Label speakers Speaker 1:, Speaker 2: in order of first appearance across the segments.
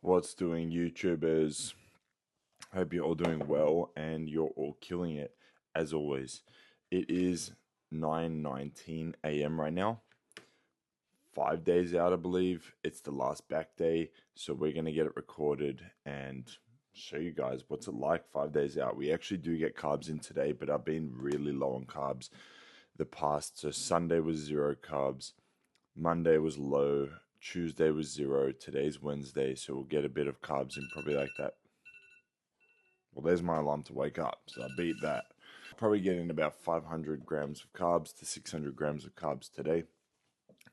Speaker 1: What's doing, YouTubers? Hope you're all doing well and you're all killing it as always. It is 9:19 a.m. right now. 5 days out, I believe. It's the last back day, so we're going to get it recorded and show you guys what's it like 5 days out. We actually do get carbs in today, but I've been really low on carbs the past. So Sunday was 0 carbs, Monday was low, Tuesday was 0, today's Wednesday, so we'll get a bit of carbs in, probably like that. Well, there's my alarm to wake up, so I beat that. Probably getting about 500 grams of carbs to 600 grams of carbs today.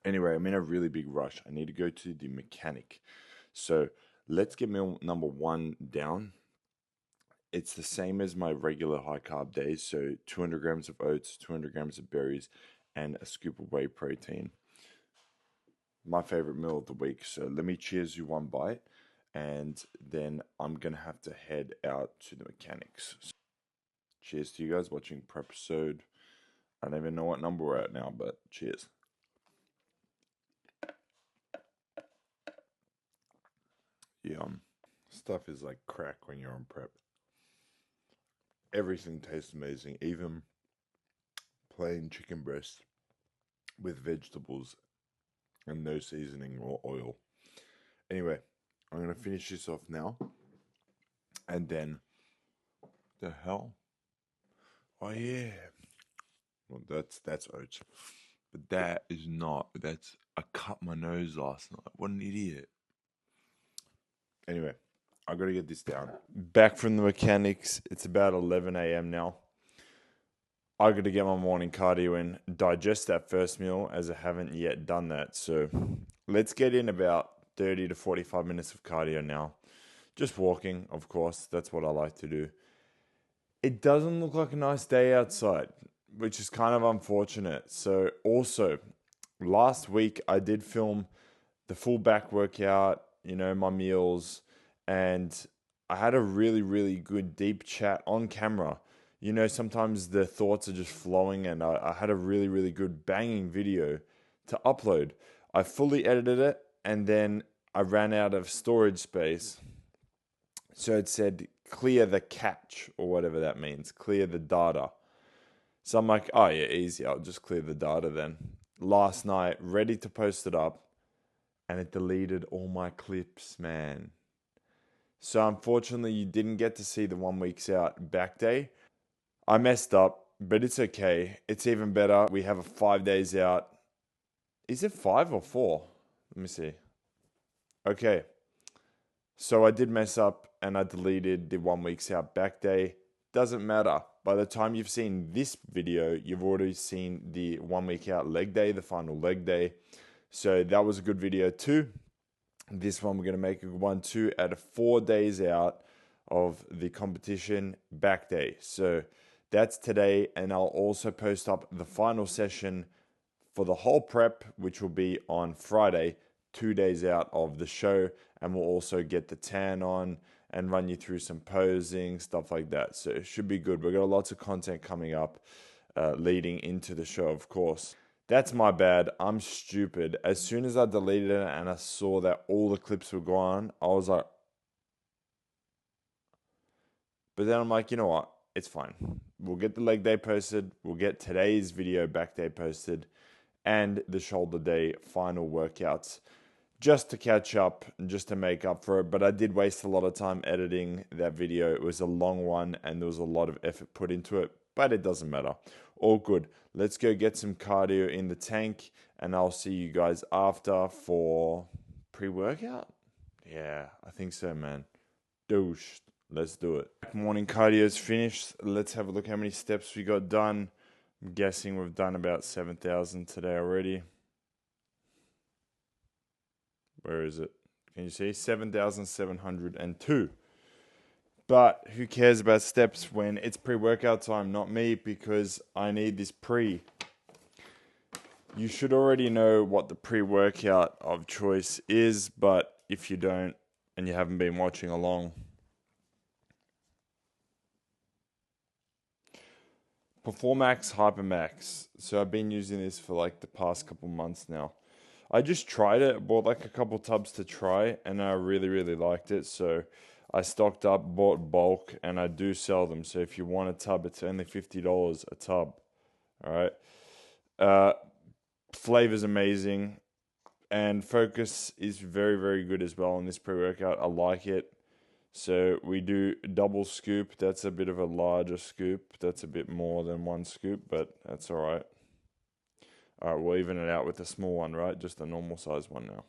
Speaker 1: Anyway, I'm in a really big rush. I need to go to the mechanic. So let's get meal number 1 down. It's the same as my regular high carb days. So 200 grams of oats, 200 grams of berries, and a scoop of whey protein. My favorite meal of the week. So let me cheers you one bite, and then I'm going to have to head out to the mechanics. So cheers to you guys watching PREPISODE. I don't even know what number we're at now, but cheers. Yum. Stuff is like crack when you're on prep. Everything tastes amazing, even plain chicken breast with vegetables and no seasoning or oil. Anyway, I'm going to finish this off now. And then, the hell? Oh yeah. Well, that's oats. But that is not. I cut my nose last night. What an idiot. Anyway, I got to get this down. Back from the mechanics. It's about 11 a.m. now. I got to get my morning cardio in, digest that first meal, as I haven't yet done that. So let's get in about 30 to 45 minutes of cardio now. Just walking, of course. That's what I like to do. It doesn't look like a nice day outside, which is kind of unfortunate. So also, last week I did film the full back workout, my meals, and I had a really, really good deep chat on camera. Sometimes the thoughts are just flowing, and I had a really, really good banging video to upload. I fully edited it, and then I ran out of storage space. So it said, clear the cache, or whatever that means, clear the data. So I'm like, oh yeah, easy, I'll just clear the data then. Last night, ready to post it up, and it deleted all my clips, man. So unfortunately, you didn't get to see the 1 week's out back day. I messed up, but it's okay. It's even better. We have a 5 days out. Is it 5 or 4? Let me see. Okay. So I did mess up and I deleted the 1 week's out back day. Doesn't matter. By the time you've seen this video, you've already seen the 1 week out leg day, the final leg day. So that was a good video too. This one we're going to make a good one too at 4 days out of the competition back day. So that's today, and I'll also post up the final session for the whole prep, which will be on Friday, 2 days out of the show, and we'll also get the tan on and run you through some posing, stuff like that. So it should be good. We've got lots of content coming up leading into the show, of course. That's my bad. I'm stupid. As soon as I deleted it and I saw that all the clips were gone, I was like... But then I'm like, you know what? It's fine. We'll get the leg day posted. We'll get today's video back day posted and the shoulder day final workouts just to catch up and just to make up for it. But I did waste a lot of time editing that video. It was a long one and there was a lot of effort put into it, but it doesn't matter. All good. Let's go get some cardio in the tank and I'll see you guys after for pre-workout. Yeah, I think so, man. Douche. Let's do it. Morning cardio is finished. Let's have a look how many steps we got done. I'm guessing we've done about 7,000 today already. Where is it? Can you see? 7,702. But who cares about steps when it's pre-workout time? Not me, because I need this pre. You should already know what the pre-workout of choice is, but if you don't and you haven't been watching along, Performax Hypermax. So I've been using this for like the past couple months now. I just tried it, bought like a couple tubs to try, and I really, really liked it. So I stocked up, bought bulk, and I do sell them. So if you want a tub, it's only $50 a tub. All right. Uh, Flavor's amazing, and focus is very, very good as well on this pre-workout. I like it. So we do double scoop. That's a bit of a larger scoop. That's a bit more than one scoop, but that's all right. All right, we'll even it out with a small one, right? Just a normal size one now.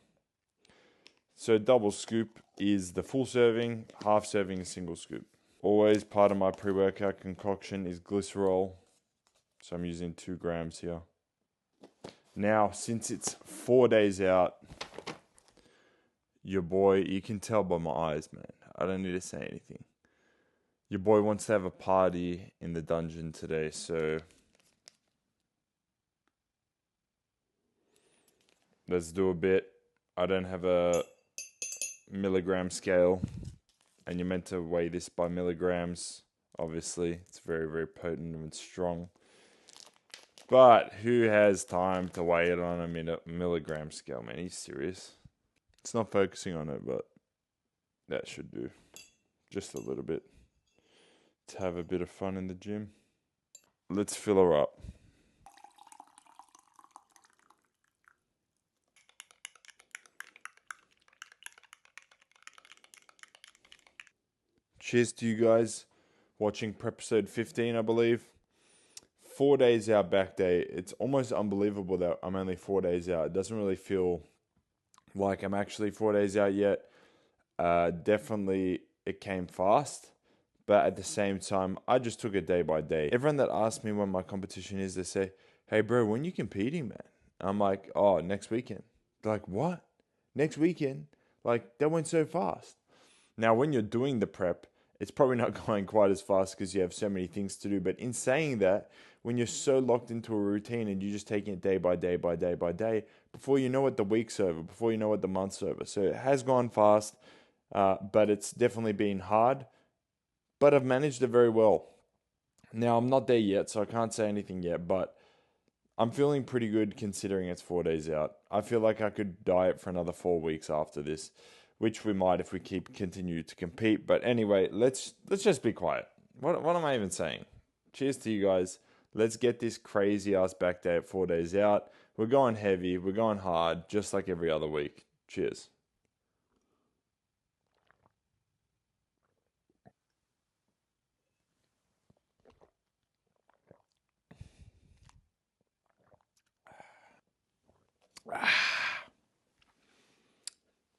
Speaker 1: So double scoop is the full serving, half serving is single scoop. Always part of my pre-workout concoction is glycerol. So I'm using 2 grams here. Now, since it's 4 days out, your boy, you can tell by my eyes, man. I don't need to say anything. Your boy wants to have a party in the dungeon today, so let's do a bit. I don't have a milligram scale, and you're meant to weigh this by milligrams. Obviously, it's very, very potent and strong. But who has time to weigh it on a milligram scale, man? He's serious. It's not focusing on it, but that should do. Just a little bit. To have a bit of fun in the gym. Let's fill her up. Cheers to you guys watching PREPISODE 15, I believe. 4 days out back day. It's almost unbelievable that I'm only 4 days out. It doesn't really feel like I'm actually 4 days out yet. Definitely it came fast, but at the same time, I just took it day by day. Everyone that asks me when my competition is, they say, "Hey bro, when you competing, man?" I'm like, "Oh, next weekend." They're like, "What? Next weekend?" Like, that went so fast. Now, when you're doing the prep, it's probably not going quite as fast because you have so many things to do. But in saying that, when you're so locked into a routine and you're just taking it day by day by day by day, before you know it, the week's over, before you know it, the month's over. So it has gone fast, but it's definitely been hard. But I've managed it very well. Now, I'm not there yet, so I can't say anything yet, but I'm feeling pretty good considering it's 4 days out. I feel like I could diet for another 4 weeks after this, which we might if we continue to compete. But anyway, let's just be quiet. What am I even saying? Cheers to you guys. Let's get this crazy ass back day at 4 days out. We're going heavy. We're going hard, just like every other week. Cheers.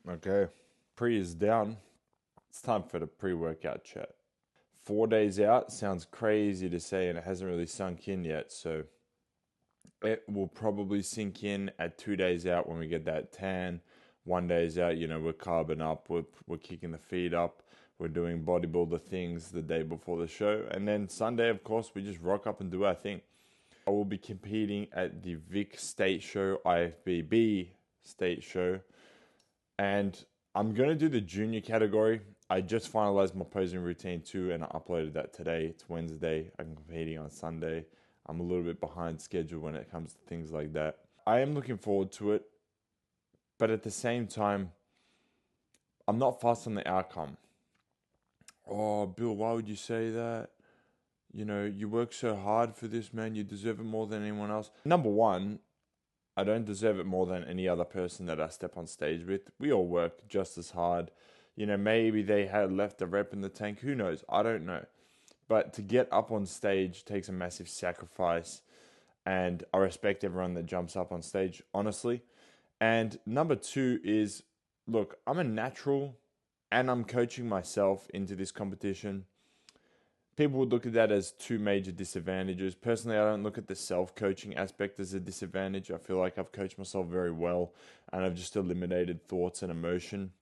Speaker 1: Okay, pre is down. It's time for the pre-workout chat. 4 days out sounds crazy to say, and it hasn't really sunk in yet. So it will probably sink in at 2 days out when we get that tan. 1 days out, we're carbon up, we're kicking the feet up, we're doing bodybuilder things the day before the show. And then Sunday, of course, we just rock up and do our thing. I will be competing at the Vic State Show, IFBB State Show. And I'm going to do the junior category. I just finalized my posing routine too, and I uploaded that today. It's Wednesday. I'm competing on Sunday. I'm a little bit behind schedule when it comes to things like that. I am looking forward to it, but at the same time, I'm not fussed on the outcome. "Oh, Bill, why would you say that? You work so hard for this, man. You deserve it more than anyone else." Number one, I don't deserve it more than any other person that I step on stage with. We all work just as hard. Maybe they had left a rep in the tank. Who knows? I don't know. But to get up on stage takes a massive sacrifice. And I respect everyone that jumps up on stage, honestly. And number two is, look, I'm a natural and I'm coaching myself into this competition. People would look at that as two major disadvantages. Personally, I don't look at the self-coaching aspect as a disadvantage. I feel like I've coached myself very well and I've just eliminated thoughts and emotion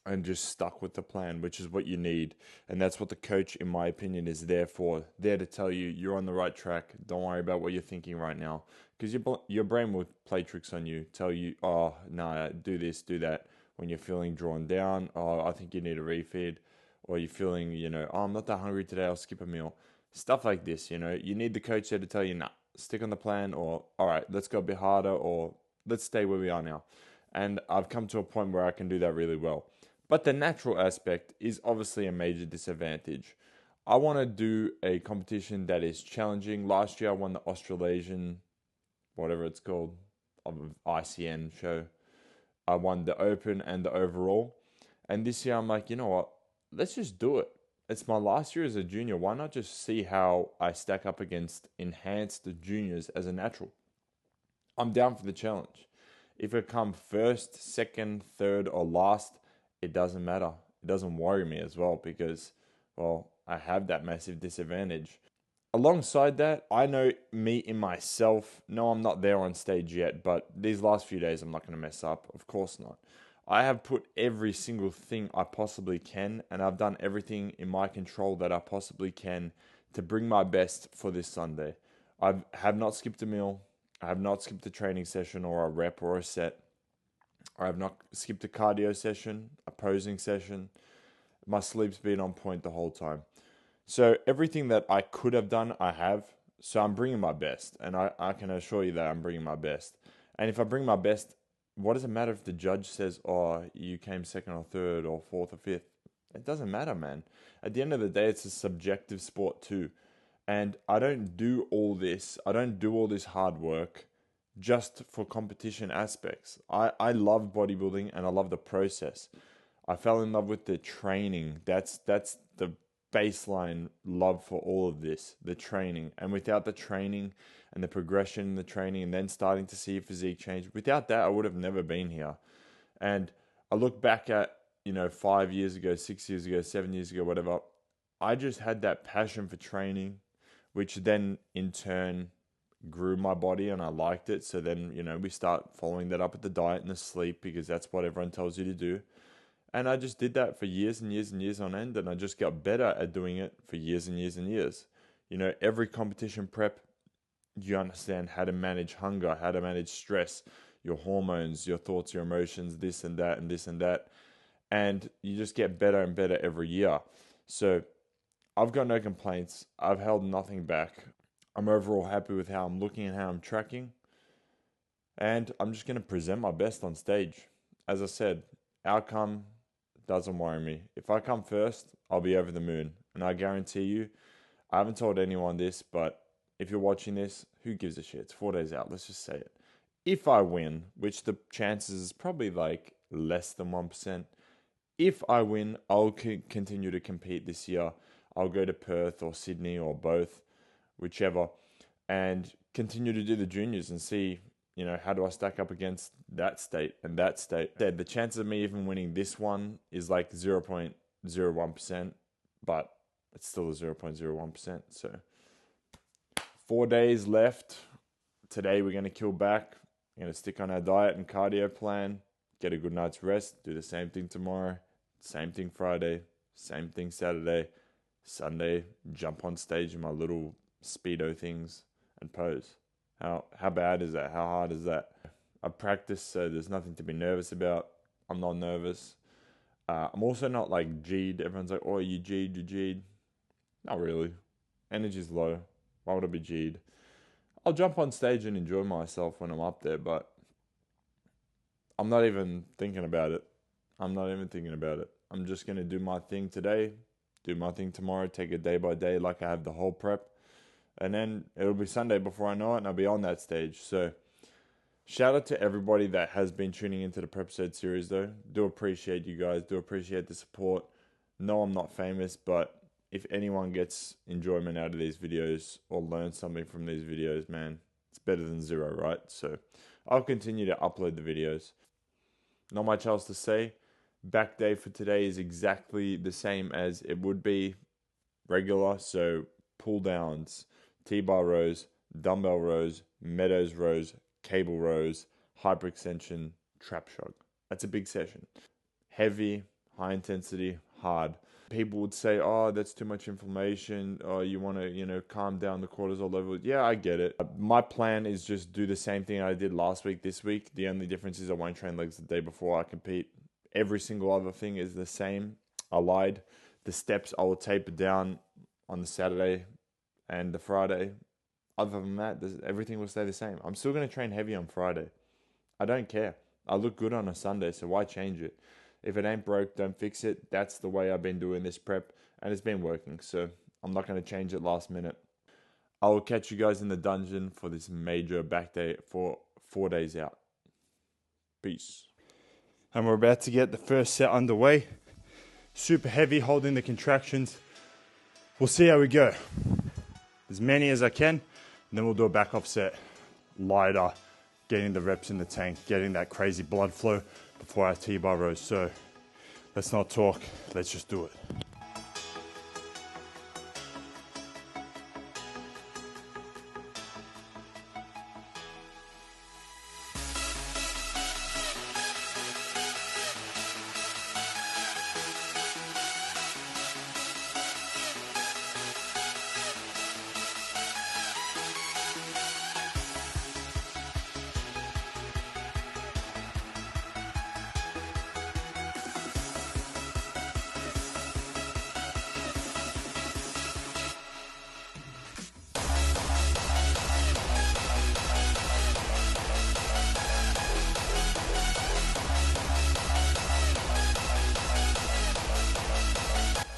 Speaker 1: and just stuck with the plan, which is what you need. And that's what the coach, in my opinion, is there for. There to tell you, you're on the right track. Don't worry about what you're thinking right now. Because your brain will play tricks on you, tell you, "Oh, no, do this, do that." When you're feeling drawn down, "Oh, I think you need a refeed." Or you're feeling, "Oh, I'm not that hungry today, I'll skip a meal." Stuff like this, you need the coach there to tell you, "Nah, stick on the plan," or "All right, let's go a bit harder," or let's stay where we are now. And I've come to a point where I can do that really well. But the natural aspect is obviously a major disadvantage. I want to do a competition that is challenging. Last year I won the Australasian, whatever it's called, of ICN show. I won the Open and the overall. And this year I'm like, you know what? Let's just do it. It's my last year as a junior. Why not just see how I stack up against enhanced juniors as a natural? I'm down for the challenge. If I come first, second, third, or last, it doesn't matter. It doesn't worry me as well because, well, I have that massive disadvantage. Alongside that, I know me in myself. No, I'm not there on stage yet, but these last few days I'm not going to mess up. Of course not. I have put every single thing I possibly can, and I've done everything in my control that I possibly can to bring my best for this Sunday. I have not skipped a meal. I have not skipped a training session or a rep or a set. I have not skipped a cardio session, a posing session. My sleep's been on point the whole time. So everything that I could have done, I have. So I'm bringing my best. And I can assure you that I'm bringing my best. And if I bring my best, what does it matter if the judge says, oh, you came second or third or fourth or fifth? It doesn't matter, man. At the end of the day, it's a subjective sport too. And I don't do all this. I don't do all this hard work just for competition aspects. I love bodybuilding and I love the process. I fell in love with the training. That's the baseline love for all of this, the training. And without the training and the progression in the training and then starting to see a physique change, without that, I would have never been here. And I look back at, 5 years ago, 6 years ago, 7 years ago, whatever, I just had that passion for training, which then in turn grew my body and I liked it. So then, we start following that up with the diet and the sleep because that's what everyone tells you to do. And I just did that for years and years and years on end, and I just got better at doing it for years and years and years. Every competition prep, you understand how to manage hunger, how to manage stress, your hormones, your thoughts, your emotions, this and that and this and that. And you just get better and better every year. So I've got no complaints. I've held nothing back. I'm overall happy with how I'm looking and how I'm tracking. And I'm just going to present my best on stage. As I said, outcome doesn't worry me. If I come first, I'll be over the moon. And I guarantee you, I haven't told anyone this, but if you're watching this, who gives a shit? It's 4 days out. Let's just say it. If I win, which the chances is probably like less than 1%, if I win, I'll continue to compete this year. I'll go to Perth or Sydney or both, whichever, and continue to do the juniors and see, how do I stack up against that state and that state? The chances of me even winning this one is like 0.01%, but it's still a 0.01%. So 4 days left. Today we're going to kill back. We're going to stick on our diet and cardio plan, get a good night's rest, do the same thing tomorrow, same thing Friday, same thing Saturday, Sunday, jump on stage in my little Speedo things and pose. How bad is that? How hard is that? I practice, so there's nothing to be nervous about. I'm not nervous. I'm also not like G'd. Everyone's like, oh, you G'd, you G'd. Not really. Energy's low. Why would I be G'd? I'll jump on stage and enjoy myself when I'm up there, but I'm not even thinking about it. I'm just going to do my thing today, do my thing tomorrow, take it day by day like I have the whole prep. And then it'll be Sunday before I know it, and I'll be on that stage. So shout out to everybody that has been tuning into the PREPISODE series, though. Do appreciate you guys. Do appreciate the support. No, I'm not famous, but if anyone gets enjoyment out of these videos or learns something from these videos, man, it's better than zero, right? So I'll continue to upload the videos. Not much else to say. Back day for today is exactly the same as it would be regular. So pull downs, T-bar rows, dumbbell rows, meadows rows, cable rows, hyperextension, trap shrug. That's a big session. Heavy, high intensity, hard. People would say, oh, that's too much inflammation. Oh, you want to, calm down the cortisol level. Yeah, I get it. My plan is just do the same thing I did last week, this week. The only difference is I won't train legs the day before I compete. Every single other thing is the same. I lied. The steps I will taper down on the Saturday and the Friday. Other than that, everything will stay the same. I'm still going to train heavy on Friday. I don't care. I look good on a Sunday, so why change it? If it ain't broke, don't fix it. That's the way I've been doing this prep, and it's been working, so I'm not going to change it last minute. I will catch you guys in the dungeon for this major back day for 4 days out. Peace. And we're about to get the first set underway. Super heavy, holding the contractions. We'll see how we go. As many as I can, and then we'll do a back off set. Lighter, getting the reps in the tank, getting that crazy blood flow before our T-bar rows. So let's not talk, let's just do it.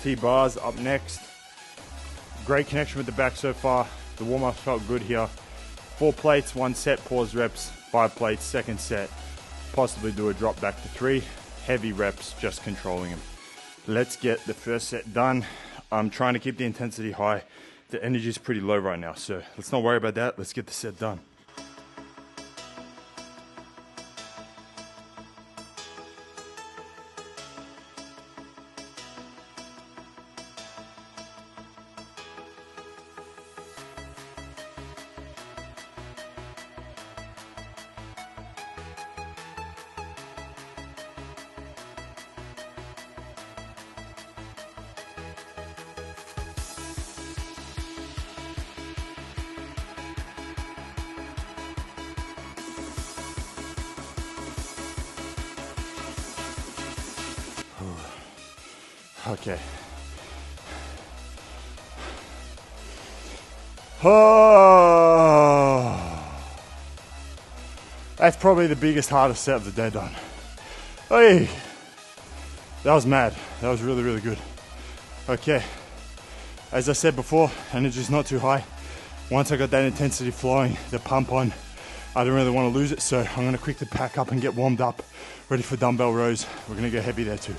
Speaker 1: T-bars up next. Great connection with the back so far. The warm-up felt good here. 4 plates, 1 set, pause reps, 5 plates, second set. Possibly do a drop back to 3. Heavy reps, just controlling them. Let's get the first set done. I'm trying to keep the intensity high. The energy is pretty low right now, so let's not worry about that. Let's get the set done. Okay. Oh, that's probably the biggest, hardest set of the day done. Hey, that was mad. That was really, really good. Okay, as I said before, energy's not too high. Once I got that intensity flowing, the pump on, I don't really want to lose it, so I'm going to quickly pack up and get warmed up, ready for dumbbell rows. We're going to go heavy there too.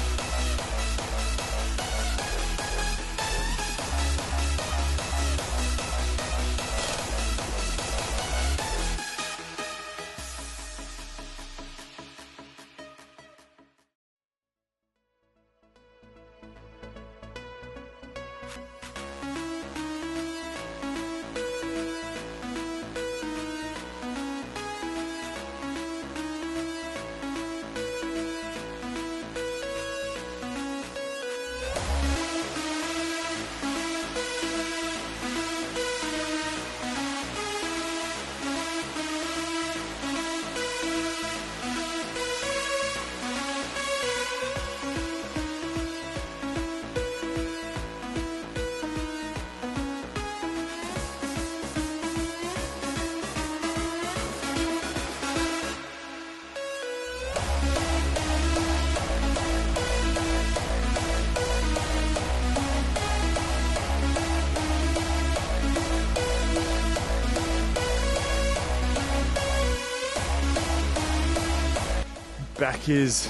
Speaker 1: Back is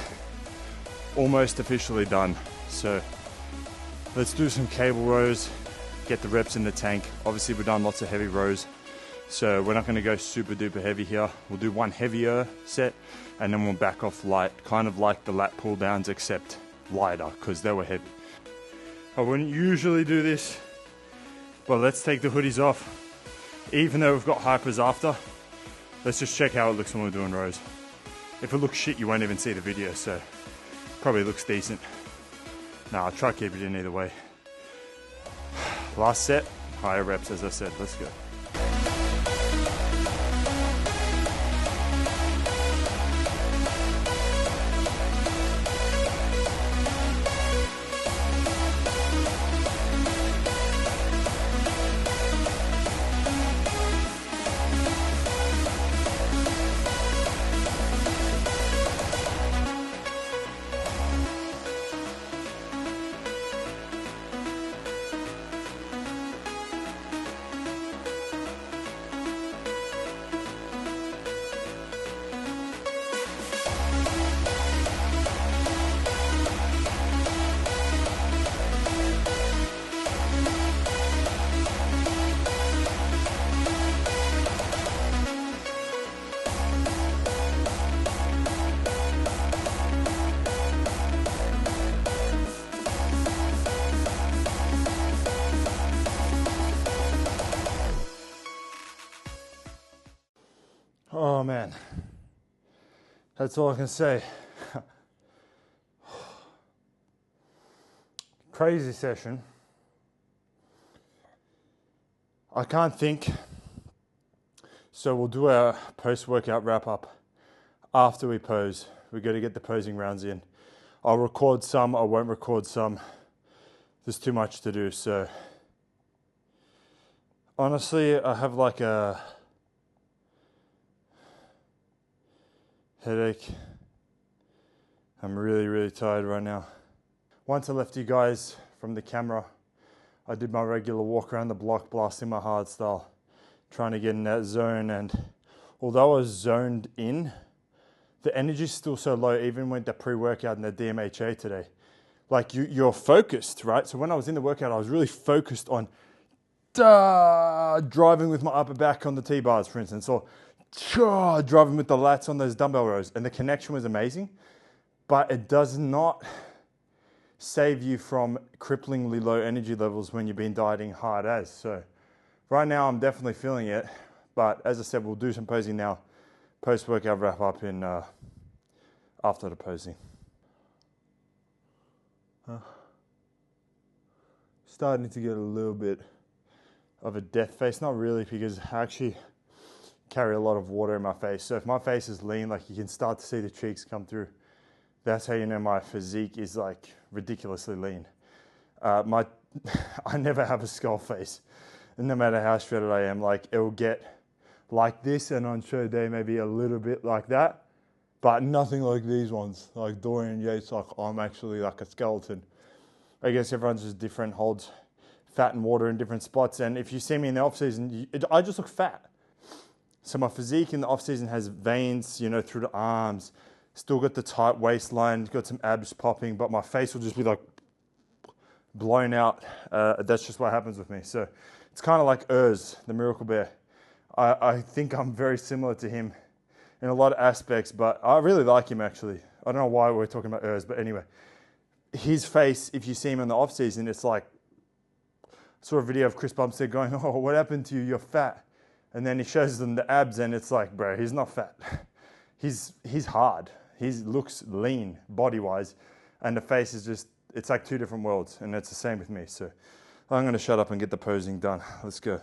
Speaker 1: almost officially done, so let's do some cable rows, get the reps in the tank. Obviously we've done lots of heavy rows, so we're not going to go super duper heavy here. We'll do one heavier set and then we'll back off light, kind of like the lat pull downs except lighter because they were heavy. I wouldn't usually do this, but let's take the hoodies off. Even though we've got hypers after, let's just check how it looks when we're doing rows. If it looks shit, you won't even see the video, so probably looks decent. Nah, I'll try to keep it in either way. Last set, higher reps as I said, let's go.
Speaker 2: man, that's all I can say. Crazy session. I can't think. So we'll do our post-workout wrap-up after we pose. We've got to get the posing rounds in. I'll record some, I won't record some. There's too much to do, so. Honestly, I have like a headache. I'm really, really tired right now. Once I left you guys from the camera, I did my regular walk around the block, blasting my hard style, trying to get in that zone. And although I was zoned in, the energy's still so low, even with the pre-workout and the DMHA today. Like you're focused, right? So when I was in the workout, I was really focused on driving with my upper back on the T-bars, for instance, or driving with the lats on those dumbbell rows. And the connection was amazing, but it does not save you from cripplingly low energy levels when you've been dieting hard as. So right now I'm definitely feeling it, but as I said, we'll do some posing now. Post-workout wrap up in after the posing. Starting to get a little bit of a death face, not really, because I actually carry a lot of water in my face. So if my face is lean, like you can start to see the cheeks come through. That's how you know my physique is like ridiculously lean. I never have a skull face, and no matter how shredded I am, like it will get like this, and on show day maybe a little bit like that, but nothing like these ones. Like Dorian Yates, like I'm actually like a skeleton. I guess everyone's just different, holds fat and water in different spots. And if you see me in the off season, I just look fat. So my physique in the off season has veins, you know, through the arms. Still got the tight waistline, got some abs popping, but my face will just be like blown out. That's just what happens with me. So it's kind of like Zyzz, the Miracle Bear. I think I'm very similar to him in a lot of aspects, but I really like him actually. I don't know why we're talking about Zyzz, but anyway. His face, if you see him in the off season, it's like, I saw a video of Chris Bumstead going, oh, what happened to you? You're fat. And then he shows them the abs and it's like, bro, he's not fat. He's hard. He looks lean body-wise. And the face is just, it's like two different worlds. And it's the same with me. So I'm going to shut up and get the posing done. Let's go.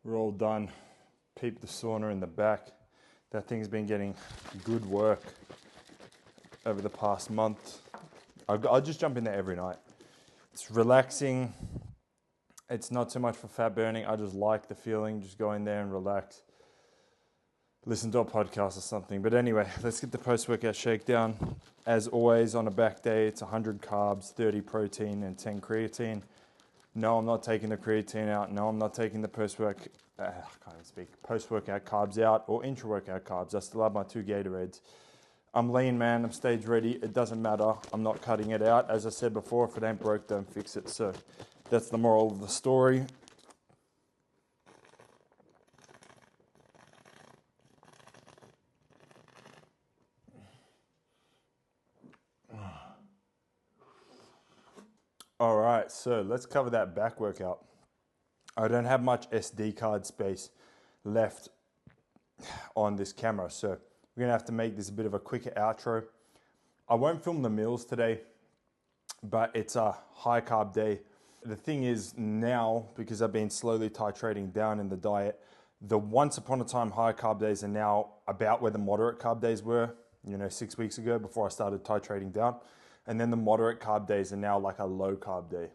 Speaker 2: We're all done. Peep the sauna in the back. That thing's been getting good work over the past month. I just jump in there every night. It's relaxing. It's not so much for fat burning. I just like the feeling. Just go in there and relax. Listen to a podcast or something. But anyway, let's get the post-workout shakedown. As always, on a back day, it's 100 carbs, 30 protein, and 10 creatine. No, I'm not taking the creatine out. No, I'm not taking the post-workout carbs out or intra-workout carbs. I still have my 2 Gatorades. I'm lean, man. I'm stage ready. It doesn't matter. I'm not cutting it out. As I said before, if it ain't broke, don't fix it. So that's the moral of the story. All right, so let's cover that back workout. I don't have much SD card space left on this camera. So we're gonna have to make this a bit of a quicker outro. I won't film the meals today, but it's a high carb day. The thing is now, because I've been slowly titrating down in the diet, the once upon a time high carb days are now about where the moderate carb days were, 6 weeks ago before I started titrating down. And then the moderate carb days are now like a low carb day.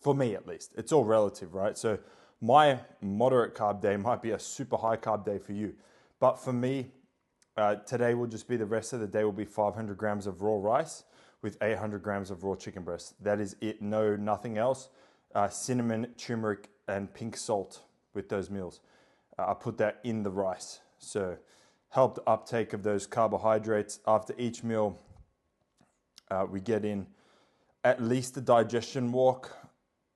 Speaker 2: For me, at least. It's all relative, right? So my moderate carb day might be a super high carb day for you. But for me, today will just be, the rest of the day will be 500 grams of raw rice with 800 grams of raw chicken breast. That is it. No, nothing else. Cinnamon, turmeric, and pink salt with those meals. I put that in the rice. So help the uptake of those carbohydrates. After each meal, we get in at least a digestion walk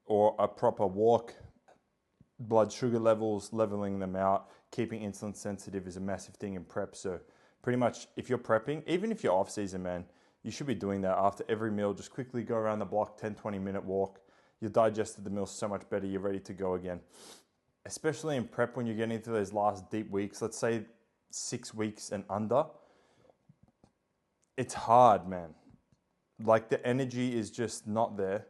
Speaker 2: or a proper walk. Blood sugar levels, leveling them out, keeping insulin sensitive is a massive thing in prep. So pretty much if you're prepping, even if you're off season, man, you should be doing that after every meal. Just quickly go around the block, 10-20 minute walk. You digested the meal so much better, you're ready to go again. Especially in prep when you're getting into those last deep weeks, let's say 6 weeks and under, it's hard, man. Like the energy is just not there,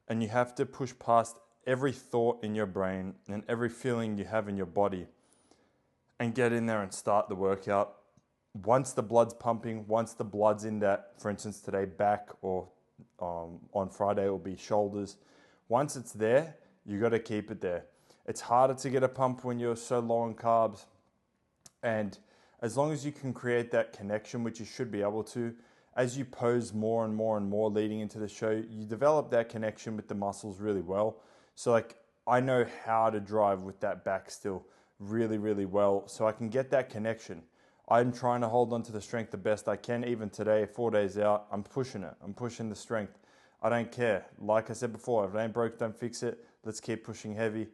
Speaker 2: and you have to push past every thought in your brain and every feeling you have in your body and get in there and start the workout. Once the blood's pumping, once the blood's in that, for instance today, back, or on Friday it will be shoulders. Once it's there, you got to keep it there. It's harder to get a pump when you're so low on carbs, and as long as you can create that connection, which you should be able to, as you pose more and more and more leading into the show, you develop that connection with the muscles really well. So like I know how to drive with that back still really, really well, so I can get that connection. I'm trying to hold on to the strength the best I can. Even today, 4 days out, I'm pushing it. I'm pushing the strength. I don't care. Like I said before, if it ain't broke, don't fix it. Let's keep pushing heavy.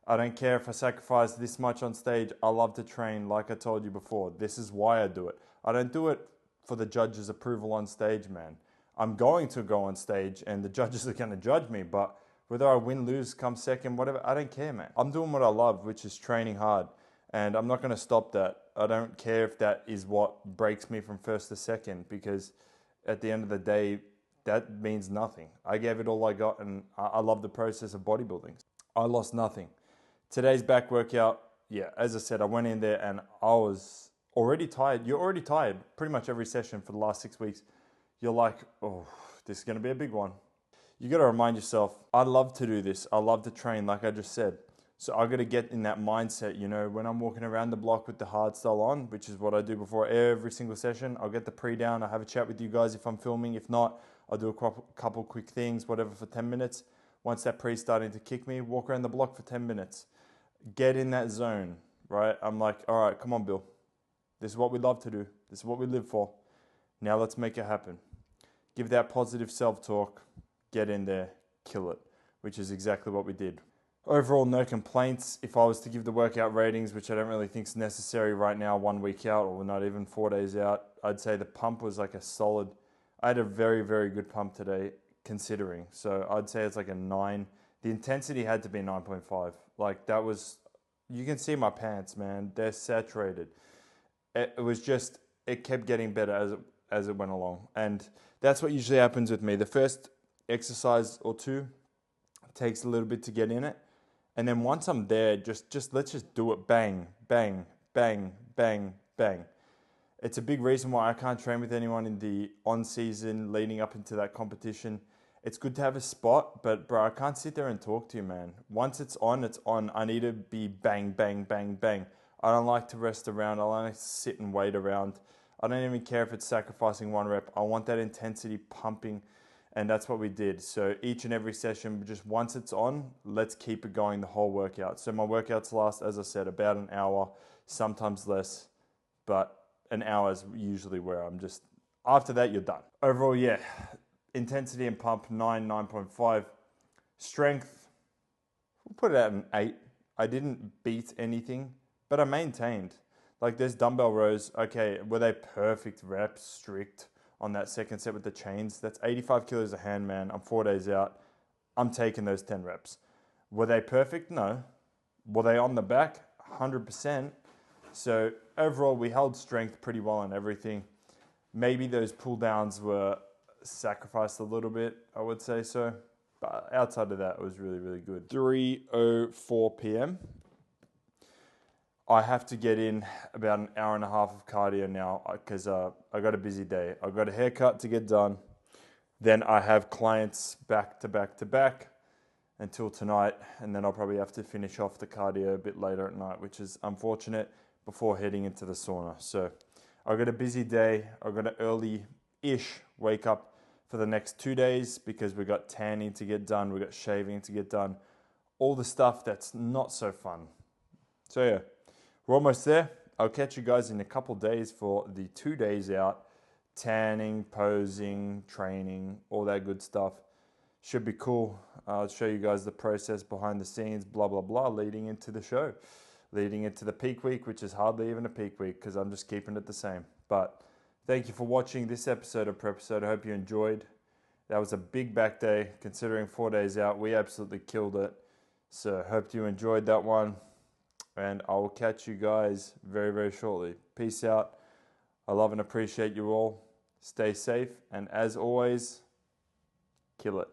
Speaker 2: I don't care if I sacrifice this much on stage. I love to train, like I told you before. This is why I do it. I don't do it for the judges' approval on stage, man. I'm going to go on stage and the judges are going to judge me, but whether I win, lose, come second, whatever, I don't care, man. I'm doing what I love, which is training hard, and I'm not going to stop that. I don't care if that is what breaks me from first to second, because at the end of the day, that means nothing. I gave it all I got, and I love the process of bodybuilding. I lost nothing. Today's back workout, yeah, as I said, I went in there and I was already tired. You're already tired pretty much every session for the last 6 weeks. You're like, oh, this is going to be a big one. You got to remind yourself, I love to do this. I love to train, like I just said. So I got to get in that mindset, when I'm walking around the block with the hard style on, which is what I do before every single session. I'll get the pre down. I'll have a chat with you guys if I'm filming. If not, I'll do a couple quick things, whatever, for 10 minutes. Once that pre's starting to kick me, walk around the block for 10 minutes. Get in that zone, right? I'm like, all right, come on, Bill. This is what we love to do. This is what we live for. Now let's make it happen. Give that positive self-talk. Get in there, kill it, which is exactly what we did. Overall, no complaints. If I was to give the workout ratings, which I don't really think is necessary right now, 1 week out or not even 4 days out, I'd say the pump was like a solid. I had a very, very good pump today, considering. So I'd say it's like a 9. The intensity had to be 9.5. Like that was, you can see my pants, man. They're saturated. It was just, it kept getting better as it went along. And that's what usually happens with me. The first exercise or two takes a little bit to get in it. And then once I'm there, let's just do it. Bang, bang, bang, bang, bang. It's a big reason why I can't train with anyone in the on-season leading up into that competition. It's good to have a spot, but bro, I can't sit there and talk to you, man. Once it's on, it's on. I need to be bang, bang, bang, bang. I don't like to rest around. I don't like to sit and wait around. I don't even care if it's sacrificing 1 rep. I want that intensity pumping, and that's what we did. So each and every session, just once it's on, let's keep it going the whole workout. So my workouts last, as I said, about an hour, sometimes less, but an hour is usually where I'm just, after that, you're done. Overall, yeah, intensity and pump, 9.5. Strength, we'll put it at an 8. I didn't beat anything, but I maintained. Like there's dumbbell rows, okay, were they perfect reps, strict on that second set with the chains? That's 85 kilos a hand, man. I'm 4 days out. I'm taking those 10 reps. Were they perfect? No. Were they on the back? 100%. So overall, we held strength pretty well on everything. Maybe those pull downs were sacrificed a little bit, I would say so. But outside of that, it was really, really good. 3:04 p.m. I have to get in about an hour and a half of cardio now because I got a busy day. I got a haircut to get done. Then I have clients back to back to back until tonight. And then I'll probably have to finish off the cardio a bit later at night, which is unfortunate, before heading into the sauna. So I got a busy day. I got an early-ish wake up for the next 2 days because we got tanning to get done. We got shaving to get done. All the stuff that's not so fun. So yeah. We're almost there. I'll catch you guys in a couple days for the 2 days out. Tanning, posing, training, all that good stuff. Should be cool. I'll show you guys the process behind the scenes, blah, blah, blah, leading into the show. Leading into the peak week, which is hardly even a peak week because I'm just keeping it the same. But thank you for watching this episode of PREPISODE. I hope you enjoyed. That was a big back day considering 4 days out. We absolutely killed it. So hope you enjoyed that one. And I will catch you guys very, very shortly. Peace out. I love and appreciate you all. Stay safe. And as always, kill it.